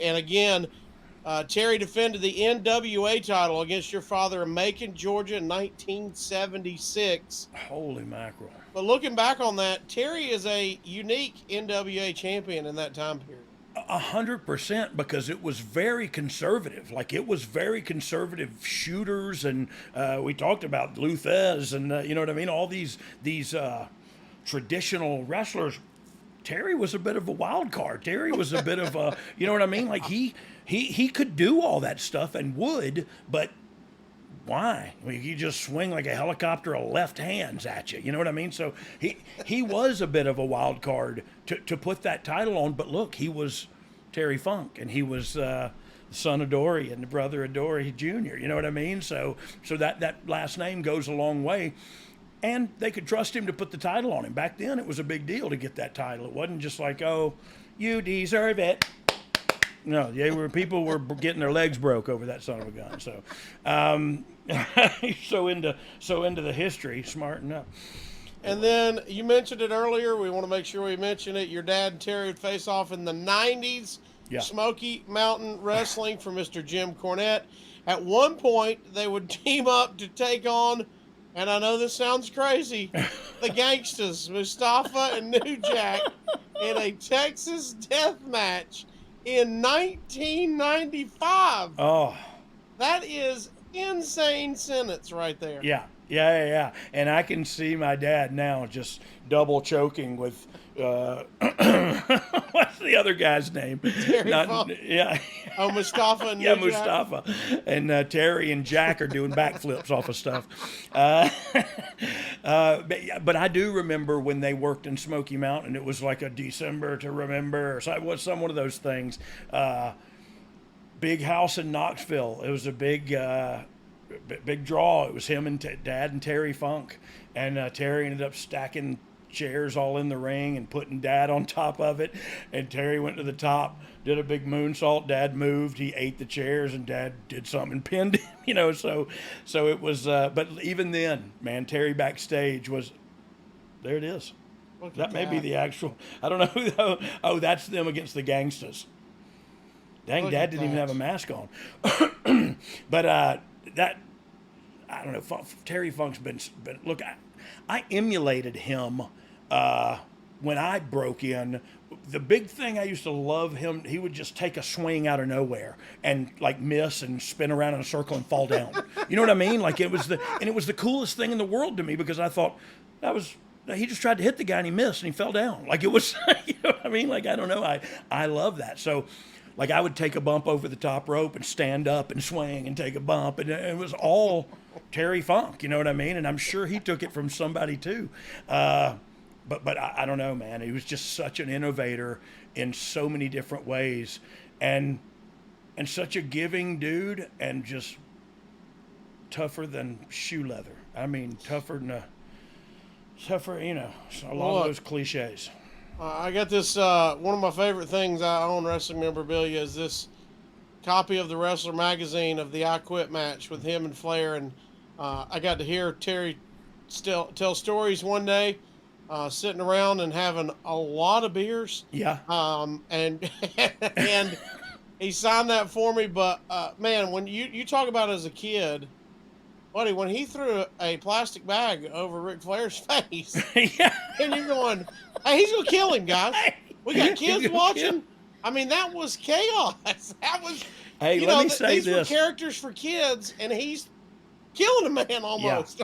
And again, Terry defended the NWA title against your father in Macon, Georgia in 1976. Holy mackerel. But looking back on that, Terry is a unique NWA champion in that time period. 100%, because it was very conservative. Like, it was very conservative shooters, and we talked about Luthez, and you know what I mean. All these traditional wrestlers. Terry was a bit of a wild card. Terry was a bit of a, you know what I mean. Like, he could do all that stuff and would, but why? I mean, you just swing like a helicopter of left hands at you. You know what I mean? So he was a bit of a wild card to put that title on. But look, he was Terry Funk, and he was the son of Dory and the brother of Dory Jr. You know what I mean? So that last name goes a long way. And they could trust him to put the title on him. Back then, it was a big deal to get that title. It wasn't just like, oh, you deserve it. No, people were getting their legs broke over that son of a gun. So, so into the history, smarten up. And then you mentioned it earlier. We want to make sure we mention it. Your dad and Terry would face off in the 90s. Yeah. Smoky Mountain Wrestling for Mr. Jim Cornette. At one point, they would team up to take on, and I know this sounds crazy, the Gangsters, Mustafa and New Jack, in a Texas death match in 1995. Oh. That is insane sentence right there. Yeah. And I can see my dad now just double choking with what's the other guy's name? Yeah. Oh, Mustafa and yeah, Mustafa. And Terry and Jack are doing backflips off of stuff. But I do remember when they worked in Smoky Mountain. It was like a December to remember. So it was one of those things. Big house in Knoxville. It was a big draw. It was him and Dad and Terry Funk. And Terry ended up stacking chairs all in the ring and putting Dad on top of it. And Terry went to the top, did a big moonsault. Dad moved. He ate the chairs, and Dad did something and pinned him. You know, so it was. But even then, man, Terry backstage was. There it is. That may be the actual. I don't know who though. Oh, that's them against the Gangsters. Dang, Dad didn't even have a mask on. But that, I don't know. Terry Funk's been look. I emulated him when I broke in. The big thing I used to love him, he would just take a swing out of nowhere and like miss and spin around in a circle and fall down. You know what I mean? Like it was the coolest thing in the world to me, because I thought he just tried to hit the guy and he missed and he fell down. Like it was, you know what I mean? Like, I don't know. I love that. So like I would take a bump over the top rope and stand up and swing and take a bump, and it was all Terry Funk, you know what I mean? And I'm sure he took it from somebody too. But I don't know, man. He was just such an innovator in so many different ways, and such a giving dude, and just tougher than shoe leather. I mean, tougher, you know, a lot of those cliches. I got this, one of my favorite things I own wrestling memorabilia is this copy of the Wrestler magazine of the I Quit match with him and Flair. And I got to hear Terry tell stories one day, sitting around and having a lot of beers. Yeah. And and he signed that for me. But man, when you talk about as a kid, buddy, when he threw a plastic bag over Ric Flair's face, yeah. And you're going, hey, he's gonna kill him, guys. We got kids watching. I mean, that was chaos. That was. Hey, let me say these this. were characters for kids, and he's killing a man almost.